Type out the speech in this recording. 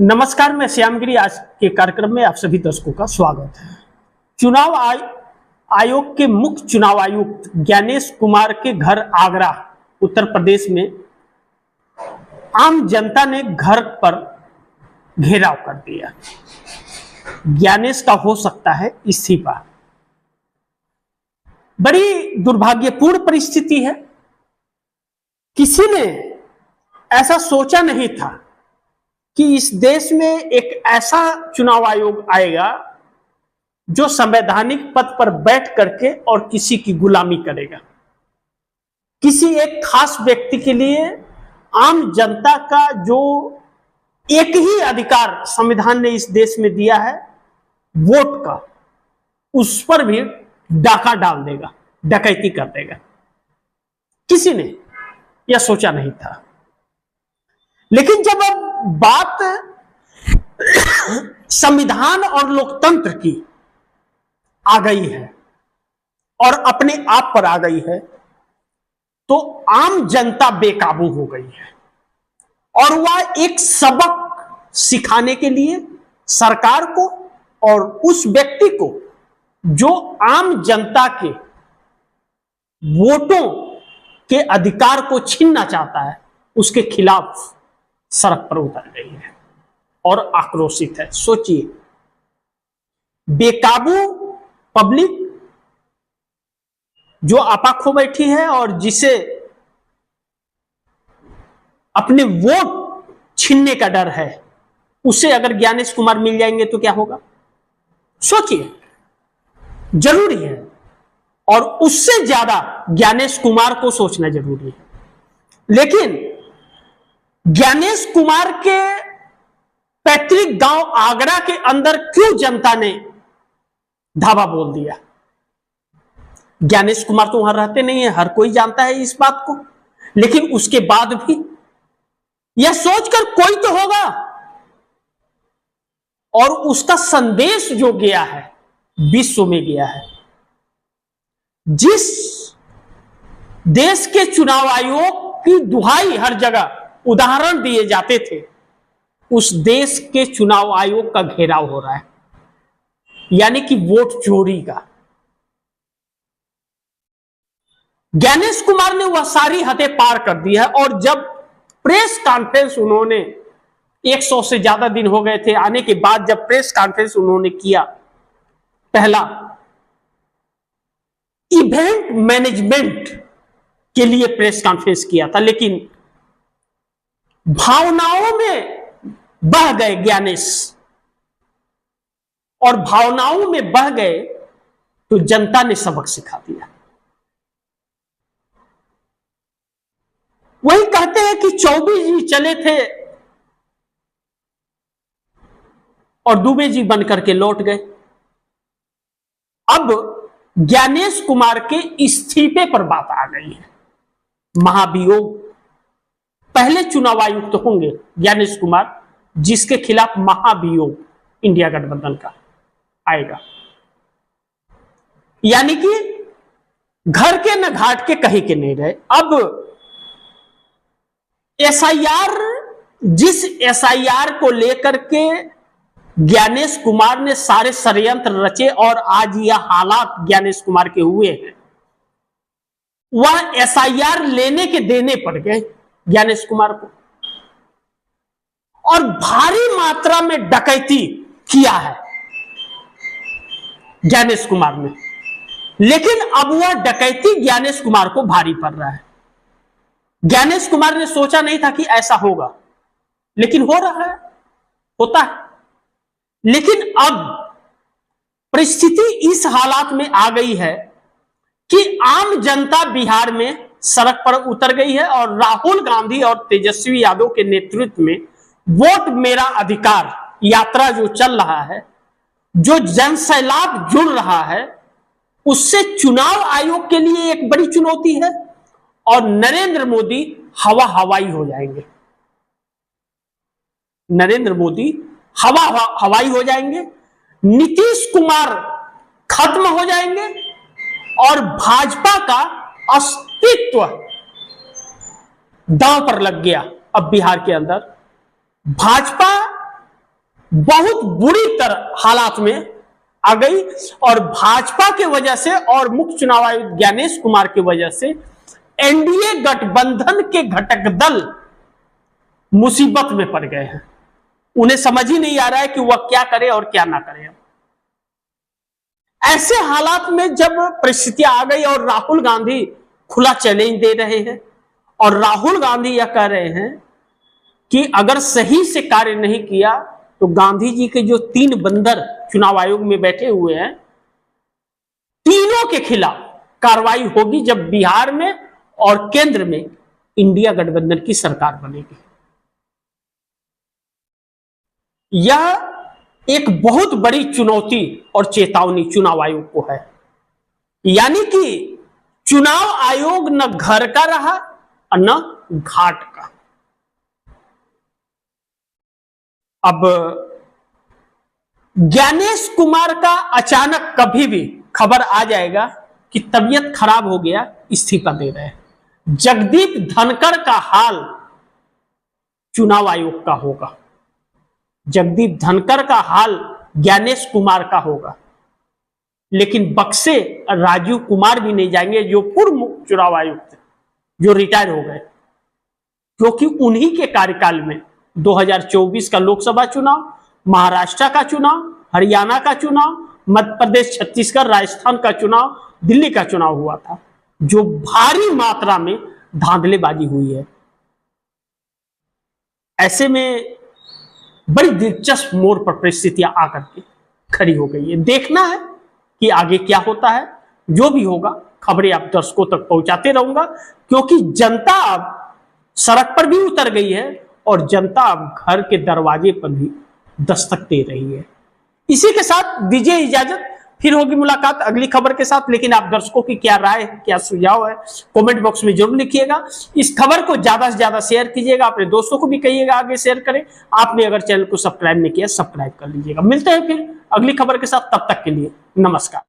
नमस्कार, मैं श्यामगिरी। आज के कार्यक्रम में आप सभी दर्शकों का स्वागत है। चुनाव आयोग के मुख्य चुनाव आयुक्त ज्ञानेश कुमार के घर आगरा उत्तर प्रदेश में आम जनता ने घर पर घेराव कर दिया। ज्ञानेश का हो सकता है इस्तीफा। बड़ी दुर्भाग्यपूर्ण परिस्थिति है। किसी ने ऐसा सोचा नहीं था कि इस देश में एक ऐसा चुनाव आयोग आएगा जो संवैधानिक पद पर बैठ करके और किसी की गुलामी करेगा। किसी एक खास व्यक्ति के लिए आम जनता का जो एक ही अधिकार संविधान ने इस देश में दिया है, वोट का, उस पर भी डाका डाल देगा, डकैती कर देगा। किसी ने यह सोचा नहीं था। लेकिन जब अब बात संविधान और लोकतंत्र की आ गई है और अपने आप पर आ गई है, तो आम जनता बेकाबू हो गई है और वह एक सबक सिखाने के लिए सरकार को और उस व्यक्ति को जो आम जनता के वोटों के अधिकार को छीनना चाहता है, उसके खिलाफ सड़क पर उतर गई है और आक्रोशित है। सोचिए, बेकाबू पब्लिक जो आपा खो बैठी है और जिसे अपने वोट छीनने का डर है, उसे अगर ज्ञानेश कुमार मिल जाएंगे तो क्या होगा? सोचिए, जरूरी है और उससे ज्यादा ज्ञानेश कुमार को सोचना जरूरी है। लेकिन ज्ञानेश कुमार के पैतृक गांव आगरा के अंदर क्यों जनता ने धावा बोल दिया? ज्ञानेश कुमार तो वहां रहते नहीं है, हर कोई जानता है इस बात को। लेकिन उसके बाद भी यह सोचकर कोई तो होगा, और उसका संदेश जो गया है विश्व में गया है। जिस देश के चुनाव आयोग की दुहाई हर जगह उदाहरण दिए जाते थे, उस देश के चुनाव आयोग का घेराव हो रहा है, यानी कि वोट चोरी का। ज्ञानेश कुमार ने वह सारी हदें पार कर दी है और जब प्रेस कॉन्फ्रेंस उन्होंने 100 से ज्यादा दिन हो गए थे आने के बाद, जब प्रेस कॉन्फ्रेंस उन्होंने किया, पहला इवेंट मैनेजमेंट के लिए प्रेस कॉन्फ्रेंस किया था, लेकिन भावनाओं में बह गए ज्ञानेश, और भावनाओं में बह गए तो जनता ने सबक सिखा दिया। वही कहते हैं कि 24 जी चले थे और दुबे जी बनकर के लौट गए। अब ज्ञानेश कुमार के इस्तीफे पर बात आ गई है। महाभियोग, पहले चुनाव आयुक्त होंगे ज्ञानेश कुमार जिसके खिलाफ महाभियोग इंडिया गठबंधन का आएगा। यानी कि घर के न घाट के कहीं के नहीं रहे। अब एसआईआर, जिस एसआईआर को लेकर के ज्ञानेश कुमार ने सारे षड्यंत्र रचे और आज यह हालात ज्ञानेश कुमार के हुए हैं, वह एसआईआर लेने के देने पड़ गए ज्ञानेश कुमार को, और भारी मात्रा में डकैती किया है ज्ञानेश कुमार ने। लेकिन अब वह डकैती ज्ञानेश कुमार को भारी पड़ रहा है। ज्ञानेश कुमार ने सोचा नहीं था कि ऐसा होगा, लेकिन हो रहा है, होता है। लेकिन अब परिस्थिति इस हालात में आ गई है कि आम जनता बिहार में सड़क पर उतर गई है और राहुल गांधी और तेजस्वी यादव के नेतृत्व में वोट मेरा अधिकार यात्रा जो चल रहा है, जो जनसैलाब जुड़ रहा है, उससे चुनाव आयोग के लिए एक बड़ी चुनौती है और नरेंद्र मोदी हवाई हो जाएंगे। नरेंद्र मोदी हवाई हो जाएंगे, नीतीश कुमार खत्म हो जाएंगे और भाजपा का अस्तित्व दांव पर लग गया। अब बिहार के अंदर भाजपा बहुत बुरी तरह हालात में आ गई और भाजपा के वजह से और मुख्य चुनाव आयुक्त ज्ञानेश कुमार की वजह से एनडीए गठबंधन के घटक दल मुसीबत में पड़ गए हैं। उन्हें समझ ही नहीं आ रहा है कि वह क्या करे और क्या ना करे। ऐसे हालात में जब परिस्थितियां आ गई और राहुल गांधी खुला चैलेंज दे रहे हैं और राहुल गांधी यह कह रहे हैं कि अगर सही से कार्य नहीं किया तो गांधी जी के जो 3 बंदर चुनाव आयोग में बैठे हुए हैं, तीनों के खिलाफ कार्रवाई होगी जब बिहार में और केंद्र में इंडिया गठबंधन की सरकार बनेगी। यह एक बहुत बड़ी चुनौती और चेतावनी चुनाव आयोग को है। यानी कि चुनाव आयोग न घर का रहा और न घाट का। अब ज्ञानेश कुमार का अचानक कभी भी खबर आ जाएगा कि तबीयत खराब हो गया, इस्तीफा दे रहे हैं। जगदीप धनखड़ का हाल चुनाव आयोग का होगा, जगदीप धनखड़ का हाल ज्ञानेश कुमार का होगा, लेकिन बक्से राजीव कुमार भी नहीं जाएंगे जो पूर्व चुनाव आयुक्त जो रिटायर हो गए, क्योंकि उन्हीं के कार्यकाल में 2024 का लोकसभा चुनाव, महाराष्ट्र का चुनाव, हरियाणा का चुनाव, मध्य प्रदेश, छत्तीसगढ़, राजस्थान का चुनाव, दिल्ली का चुनाव हुआ था, जो भारी मात्रा में धांधलेबाजी हुई है। ऐसे में बड़ी दिलचस्प मोड़ पर परिस्थितियां आकर के खड़ी हो गई है। देखना है कि आगे क्या होता है। जो भी होगा खबरें आप दर्शकों तक पहुंचाते रहूंगा, क्योंकि जनता अब सड़क पर भी उतर गई है और जनता अब घर के दरवाजे पर भी दस्तक दे रही है। इसी के साथ दीजिए इजाजत, फिर होगी मुलाकात अगली खबर के साथ। लेकिन आप दर्शकों की क्या राय है, क्या सुझाव है, कमेंट बॉक्स में जरूर लिखिएगा। इस खबर को ज्यादा से ज्यादा शेयर कीजिएगा, अपने दोस्तों को भी कहिएगा आगे शेयर करें। आपने अगर चैनल को सब्सक्राइब नहीं किया, सब्सक्राइब कर लीजिएगा। मिलते हैं फिर अगली खबर के साथ, तब तक के लिए नमस्कार।